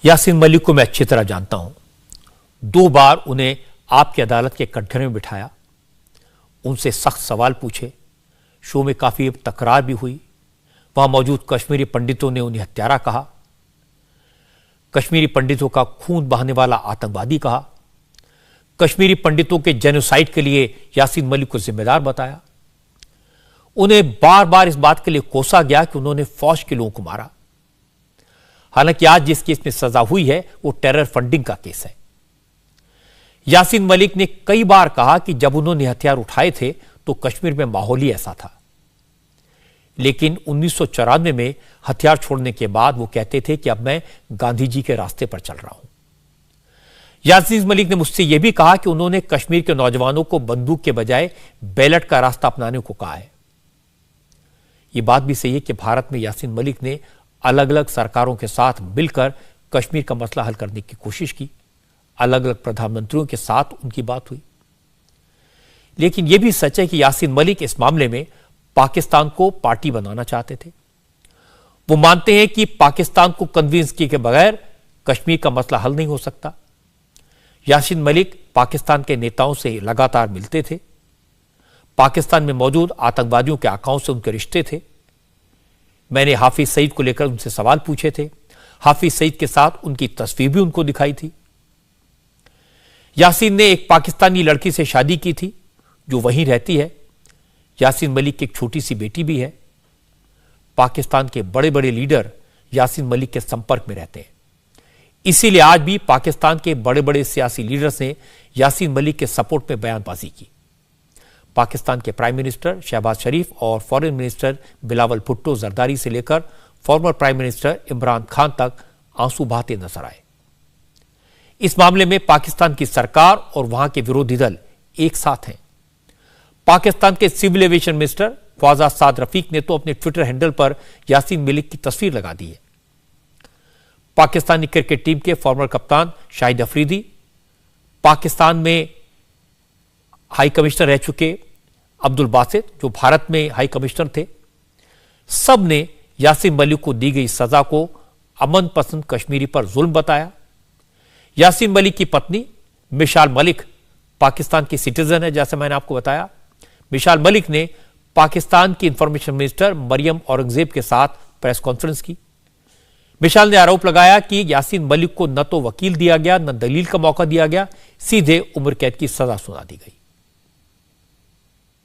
यासीन मलिक को मैं अच्छी तरह जानता हूं। 2 बार उन्हें आपकी अदालत के कटघरे में बिठाया, उनसे सख्त सवाल पूछे, शो में काफी तकरार भी हुई। वहां मौजूद कश्मीरी पंडितों ने उन्हें हत्यारा कहा, कश्मीरी पंडितों का खून बहाने वाला आतंकवादी कहा, कश्मीरी पंडितों के जेनोसाइड के लिए यासीन मलिक को जिम्मेदार बताया। उन्हें बार बार इस बात के लिए कोसा गया कि उन्होंने फौज के लोगों को मारा। हालांकि आज जिस केस में सजा हुई है वो टेरर फंडिंग का केस है। यासीन मलिक ने कई बार कहा कि जब उन्होंने हथियार उठाए थे तो कश्मीर में माहौल ही ऐसा था, लेकिन 1994 में हथियार छोड़ने के बाद वो कहते थे कि अब मैं गांधी जी के रास्ते पर चल रहा हूं। यासीन मलिक ने मुझसे यह भी कहा कि उन्होंने कश्मीर के नौजवानों को बंदूक के बजाय बैलेट का रास्ता अपनाने को कहा है। यह बात भी सही है कि भारत में यासीन मलिक ने अलग अलग सरकारों के साथ मिलकर कश्मीर का मसला हल करने की कोशिश की, अलग अलग प्रधानमंत्रियों के साथ उनकी बात हुई। लेकिन यह भी सच है कि यासीन मलिक इस मामले में पाकिस्तान को पार्टी बनाना चाहते थे। वो मानते हैं कि पाकिस्तान को कन्विंस किए के बगैर कश्मीर का मसला हल नहीं हो सकता। यासीन मलिक पाकिस्तान के नेताओं से लगातार मिलते थे, पाकिस्तान में मौजूद आतंकवादियों के आकाओं से उनके रिश्ते थे। मैंने हाफिज सईद को लेकर उनसे सवाल पूछे थे, हाफिज सईद के साथ उनकी तस्वीर भी उनको दिखाई थी। यासीन ने एक पाकिस्तानी लड़की से शादी की थी जो वहीं रहती है। यासीन मलिक की एक छोटी सी बेटी भी है। पाकिस्तान के बड़े बड़े लीडर यासीन मलिक के संपर्क में रहते हैं। इसीलिए आज भी पाकिस्तान के बड़े बड़े सियासी लीडर्स ने यासीन मलिक के सपोर्ट में बयानबाजी की। पाकिस्तान के प्राइम मिनिस्टर शहबाज शरीफ और फॉरेन मिनिस्टर बिलावल भुट्टो जरदारी से लेकर former prime minister Imran Khan तक आंसू बहाते नजर आए। इस मामले में पाकिस्तान की सरकार और वहां के विरोधी दल एक साथ हैं। पाकिस्तान के civil aviation minister Khawaja Saad Rafique ने तो अपने ट्विटर हैंडल पर यासीन मलिक की तस्वीर लगा दी है। पाकिस्तानी क्रिकेट टीम के फॉर्मर कप्तान शाहिद अफरीदी, पाकिस्तान में हाई कमिश्नर रह चुके अब्दुल बासित जो भारत में हाई कमिश्नर थे, सब ने यासीन मलिक को दी गई सजा को अमन पसंद कश्मीरी पर जुल्म बताया। यासीन मलिक की पत्नी मिशाल मलिक पाकिस्तान की सिटीजन है, जैसे मैंने आपको बताया। मिशाल मलिक ने पाकिस्तान की इंफॉर्मेशन मिनिस्टर मरियम औरंगजेब के साथ प्रेस कॉन्फ्रेंस की। मिशाल ने आरोप लगाया कि यासीन मलिक को न तो वकील दिया गया, न दलील का मौका दिया गया, सीधे उम्र कैद की सजा सुना दी गई।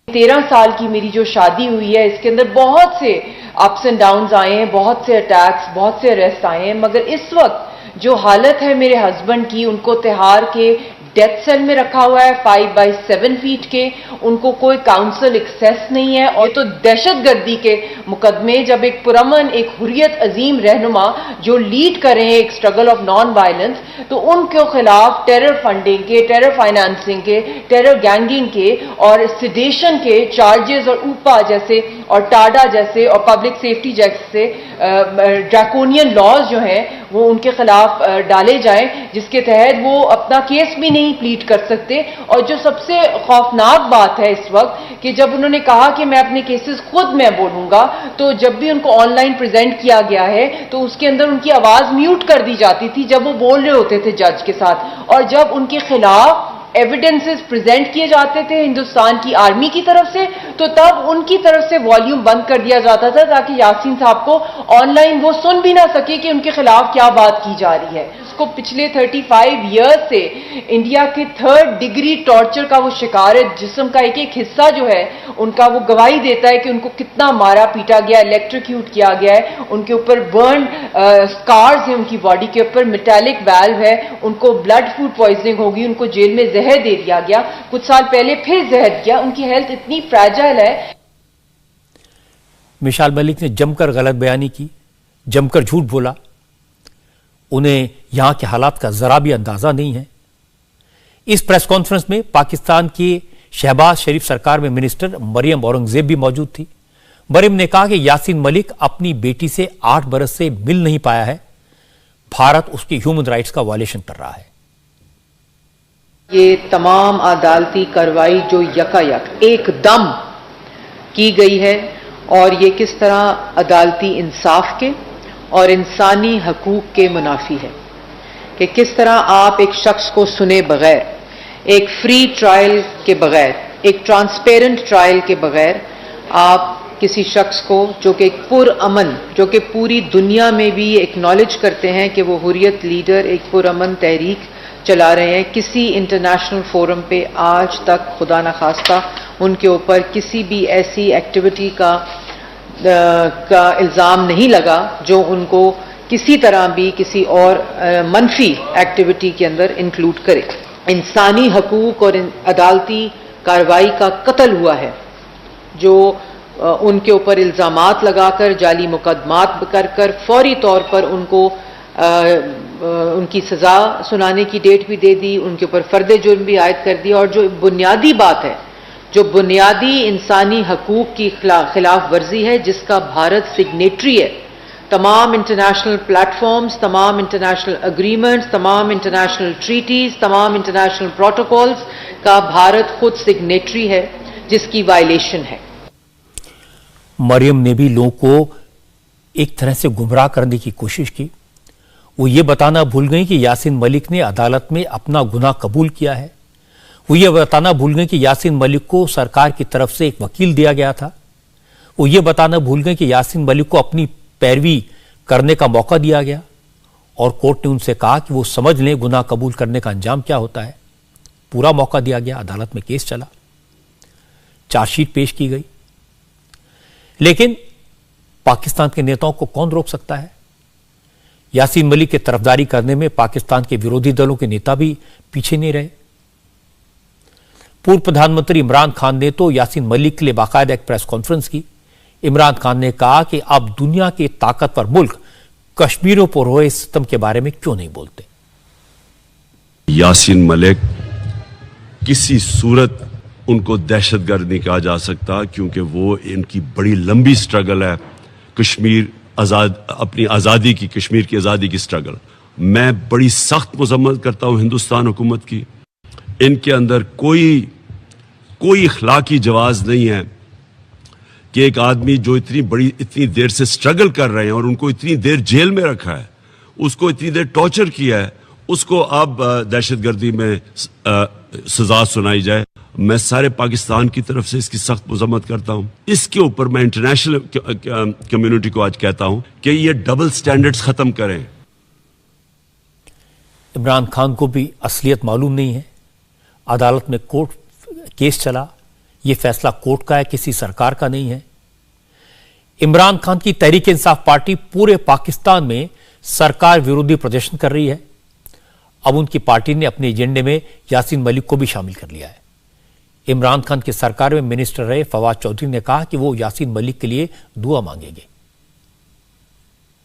13 साल की मेरी जो शादी हुई है, इसके अंदर बहुत से अप्स एंड डाउन्स आए हैं, बहुत से अटैक्स, बहुत से अरेस्ट आए हैं, मगर इस वक्त जो हालत है मेरे हस्बैंड की, उनको तिहाड़ के डेथ सेल में रखा हुआ है 5 बाई 7 फीट के, उनको कोई काउंसिल एक्सेस नहीं है। और ये तो दहशतगर्दी के मुकदमे, जब एक पुरअमन, एक हुर्रियत अजीम रहनुमा जो लीड कर रहे हैं एक स्ट्रगल ऑफ नॉन वायलेंस, तो उनके खिलाफ टेरर फंडिंग के, टेरर फाइनेंसिंग के, टेरर गैंगिंग के और सिडेशन के चार्जेस और ऊपा जैसे और टाडा जैसे और पब्लिक सेफ्टी जैसे ड्रैकोनियन लॉज जो हैं वो उनके खिलाफ डाले जाएं, जिसके तहत वो अपना केस भी नहीं प्लीड कर सकते। और जो सबसे खौफनाक बात है इस वक्त कि जब उन्होंने कहा कि मैं अपने केसेस खुद मैं बोलूंगा, तो जब भी उनको ऑनलाइन प्रेजेंट किया गया है तो उसके अंदर उनकी आवाज म्यूट कर दी जाती थी जब वो बोल रहे होते थे जज के साथ। और जब उनके खिलाफ एविडेंसेस प्रेजेंट किए जाते थे हिंदुस्तान की आर्मी की तरफ से, तो तब उनकी तरफ से वॉल्यूम बंद कर दिया जाता था ताकि यासीन साहब को ऑनलाइन वो सुन भी ना सके कि उनके खिलाफ क्या बात की जा रही है। उसको पिछले 35 ईयर्स से इंडिया के 3rd डिग्री टॉर्चर का वो शिकार है। जिस्म का एक एक हिस्सा जो है उनका वो गवाही देता है कि उनको कितना मारा पीटा गया, इलेक्ट्रोक्यूट किया गया है, उनके ऊपर बर्न स्कार्स हैं, उनकी बॉडी के ऊपर मेटालिक वाल्व है, उनको ब्लड फूड पॉइजनिंग होगी, उनको जेल में जहर दे दिया गया, कुछ साल पहले फिर जहर दिया। उनकी हेल्थ इतनी फ्रैजाइल है। मिशाल मलिक ने जमकर गलत बयानी की, जमकर झूठ बोला। उन्हें यहां के हालात का जरा भी अंदाजा नहीं है। इस प्रेस कॉन्फ्रेंस में पाकिस्तान की शहबाज शरीफ सरकार में मिनिस्टर मरियम औरंगजेब भी मौजूद थी। मरियम ने कहा कि यासीन मलिक अपनी बेटी से 8 बरस से मिल नहीं पाया है, भारत उसकी ह्यूमन राइट्स का वायलेशन कर रहा है। ये तमाम अदालती कार्रवाई जो यकायक एकदम की गई है और ये किस तरह अदालती इंसाफ के और इंसानी हकूक के मुनाफी है। कि किस तरह आप एक शख्स को सुने बगैर, एक फ्री ट्रायल के बगैर, एक ट्रांसपेरेंट ट्रायल के बगैर आप किसी शख्स को जो कि एक पुरअमन, जो कि पूरी दुनिया में भी एक्नॉलेज करते हैं कि वो हुर्रियत लीडर एक पुरअमन तहरीक चला रहे हैं, किसी इंटरनेशनल फोरम पे आज तक खुदा न खास्ता उनके ऊपर किसी भी ऐसी एक्टिविटी का इल्ज़ाम नहीं लगा जो उनको किसी तरह भी किसी और मनफी एक्टिविटी के अंदर इंक्लूड करे। इंसानी हकूक और अदालती कार्रवाई का कत्ल हुआ है, जो उनके ऊपर इल्ज़ामात लगाकर, जाली मुकदमात कर फौरी तौर पर उनको उनकी सज़ा सुनाने की डेट भी दे दी, उनके ऊपर फर्द जुर्म भी आयद कर दिया। और जो बुनियादी बात है, जो बुनियादी इंसानी हकूक की खिलाफ वर्जी है, जिसका भारत सिग्नेटरी है, तमाम इंटरनेशनल प्लेटफॉर्म्स, तमाम इंटरनेशनल अग्रीमेंट्स, तमाम इंटरनेशनल ट्रीटीज, तमाम इंटरनेशनल प्रोटोकॉल्स का भारत खुद सिग्नेटरी है, जिसकी वायलेशन है। मरियम ने भी लोगों को एक तरह से गुमराह करने की कोशिश की। वो ये बताना भूल गई कि यासीन मलिक ने अदालत में अपना गुनाह कबूल किया है। वो ये बताना भूल गई कि यासीन मलिक को सरकार की तरफ से एक वकील दिया गया था। वो ये बताना भूल गई कि यासीन मलिक को अपनी पैरवी करने का मौका दिया गया और कोर्ट ने उनसे कहा कि वो समझ लें गुनाह कबूल करने का अंजाम क्या होता है। पूरा मौका दिया गया, अदालत में केस चला, चार्जशीट पेश की गई। लेकिन पाकिस्तान के नेताओं को कौन रोक सकता है? यासीन मलिक की तरफदारी करने में पाकिस्तान के विरोधी दलों के नेता भी पीछे नहीं रहे। पूर्व प्रधानमंत्री इमरान खान ने तो यासीन मलिक के लिए बाकायदा एक प्रेस कॉन्फ्रेंस की। इमरान खान ने कहा कि अब दुनिया के ताकतवर मुल्क कश्मीरों पर हुए सितम के बारे में क्यों नहीं बोलते। यासीन मलिक किसी सूरत उनको दहशतगर्द नहीं कहा जा सकता, क्योंकि वो इनकी बड़ी लंबी स्ट्रगल है, कश्मीर अपनी आज़ादी की, कश्मीर की आज़ादी की स्ट्रगल। मैं बड़ी सख्त मजम्मत करता हूं हिंदुस्तान हुकूमत की। इनके अंदर कोई इखलाकी जवाज नहीं है कि एक आदमी जो इतनी देर से स्ट्रगल कर रहे हैं और उनको इतनी देर जेल में रखा है, उसको इतनी देर टॉर्चर किया है, उसको अब दहशतगर्दी में सजा सुनाई जाए। मैं सारे पाकिस्तान की तरफ से इसकी सख्त मजम्मत करता हूं। इसके ऊपर मैं इंटरनेशनल कम्युनिटी को आज कहता हूं कि ये डबल स्टैंडर्ड्स खत्म करें। इमरान खान को भी असलियत मालूम नहीं है। अदालत में कोर्ट केस चला, यह फैसला कोर्ट का है, किसी सरकार का नहीं है। इमरान खान की तहरीक इंसाफ पार्टी पूरे पाकिस्तान में सरकार विरोधी प्रदर्शन कर रही है। अब उनकी पार्टी ने अपने एजेंडे में यासीन मलिक को भी शामिल कर लिया है। इमरान खान की सरकार में मिनिस्टर रहे फवाद चौधरी ने कहा कि वो यासीन मलिक के लिए दुआ मांगेंगे।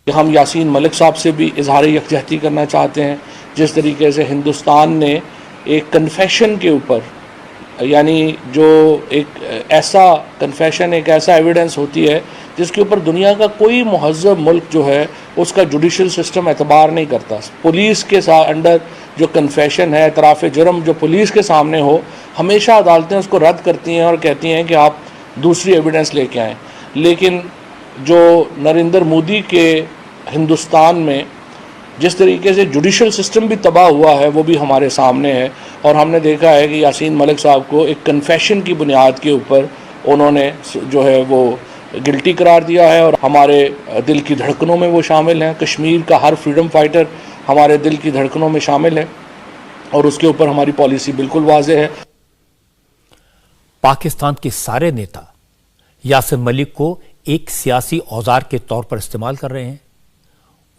हम यासीन मलिक साहब से भी इजहार यकजहती करना चाहते हैं। जिस तरीके से हिंदुस्तान ने एक कन्फेशन के ऊपर, यानी जो एक ऐसा कन्फेशन, एक ऐसा एविडेंस होती है जिसके ऊपर दुनिया का कोई महज़्ज़ब मुल्क जो है उसका जुडिशल सिस्टम एतबार नहीं करता। पुलिस के साथ अंडर जो कन्फेशन है, एतराफ़ जुर्म जो पुलिस के सामने हो, हमेशा अदालतें उसको रद्द करती हैं और कहती हैं कि आप दूसरी एविडेंस लेके आएँ। लेकिन जो नरेंद्र मोदी के हिंदुस्तान में जिस तरीके से जुडिशल सिस्टम भी तबाह हुआ है, वो भी हमारे सामने है। और हमने देखा है कि यासीन मलिक साहब को एक कन्फेशन की बुनियाद के ऊपर उन्होंने जो है वो गिल्टी करार दिया है और हमारे दिल की धड़कनों में वो शामिल हैं। कश्मीर का हर फ्रीडम फाइटर हमारे दिल की धड़कनों में शामिल है और उसके ऊपर हमारी पॉलिसी बिल्कुल वाज़ेह है। पाकिस्तान के सारे नेता यासीन मलिक को एक सियासी औजार के तौर पर इस्तेमाल कर रहे हैं।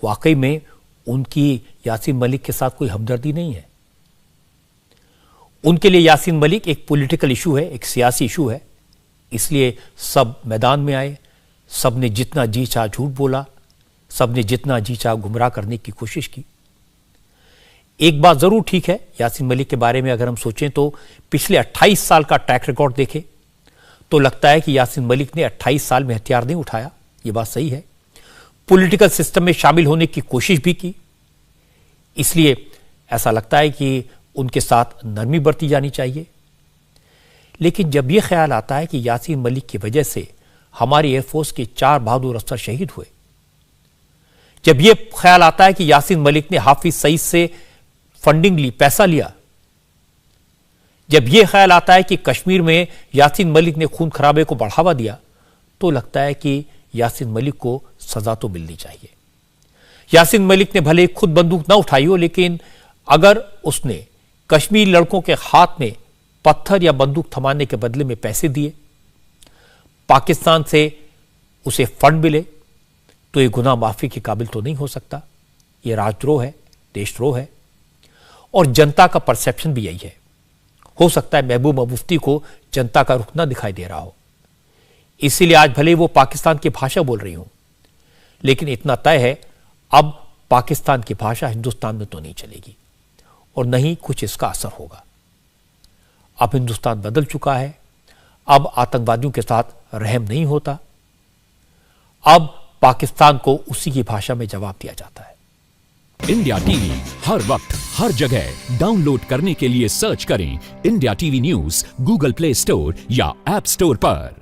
वाकई में उनकी यासीन मलिक के साथ कोई हमदर्दी नहीं है। उनके लिए यासीन मलिक एक पॉलिटिकल इशू है, एक सियासी इशू है। इसलिए सब मैदान में आए, सब ने जितना जी चाह झूठ बोला, सब ने जितना जी चाह गुमराह करने की कोशिश की। एक बात जरूर ठीक है, यासीन मलिक के बारे में अगर हम सोचें तो पिछले 28 साल का ट्रैक रिकॉर्ड देखें तो लगता है कि यासीन मलिक ने 28 साल में हथियार नहीं उठाया। यह बात सही है। पॉलिटिकल सिस्टम में शामिल होने की कोशिश भी की। इसलिए ऐसा लगता है कि उनके साथ नरमी बरती जानी चाहिए। लेकिन जब यह ख्याल आता है कि यासीन मलिक की वजह से हमारी एयरफोर्स के 4 बहादुर अफसर शहीद हुए, जब यह ख्याल आता है कि यासीन मलिक ने हाफिज सईद से फंडिंग ली, पैसा लिया, जब यह ख्याल आता है कि कश्मीर में यासीन मलिक ने खून खराबे को बढ़ावा दिया, तो लगता है कि यासीन मलिक को सजा तो मिलनी चाहिए। यासीन मलिक ने भले खुद बंदूक ना उठाई हो, लेकिन अगर उसने कश्मीर लड़कों के हाथ में पत्थर या बंदूक थमाने के बदले में पैसे दिए, पाकिस्तान से उसे फंड मिले, तो यह गुनाह माफी के काबिल तो नहीं हो सकता। यह राजद्रोह है, देशद्रोह है, और जनता का परसेप्शन भी यही है। हो सकता है महबूबा मुफ्ती को जनता का रुख ना दिखाई दे रहा हो, इसीलिए आज भले वो पाकिस्तान की भाषा बोल रही हूं, लेकिन इतना तय है, अब पाकिस्तान की भाषा हिंदुस्तान में तो नहीं चलेगी और नहीं कुछ इसका असर होगा। अब हिंदुस्तान बदल चुका है, अब आतंकवादियों के साथ रहम नहीं होता, अब पाकिस्तान को उसी की भाषा में जवाब दिया जाता है। इंडिया टीवी हर वक्त हर जगह डाउनलोड करने के लिए सर्च करें India TV news Google play store या ऐप स्टोर पर।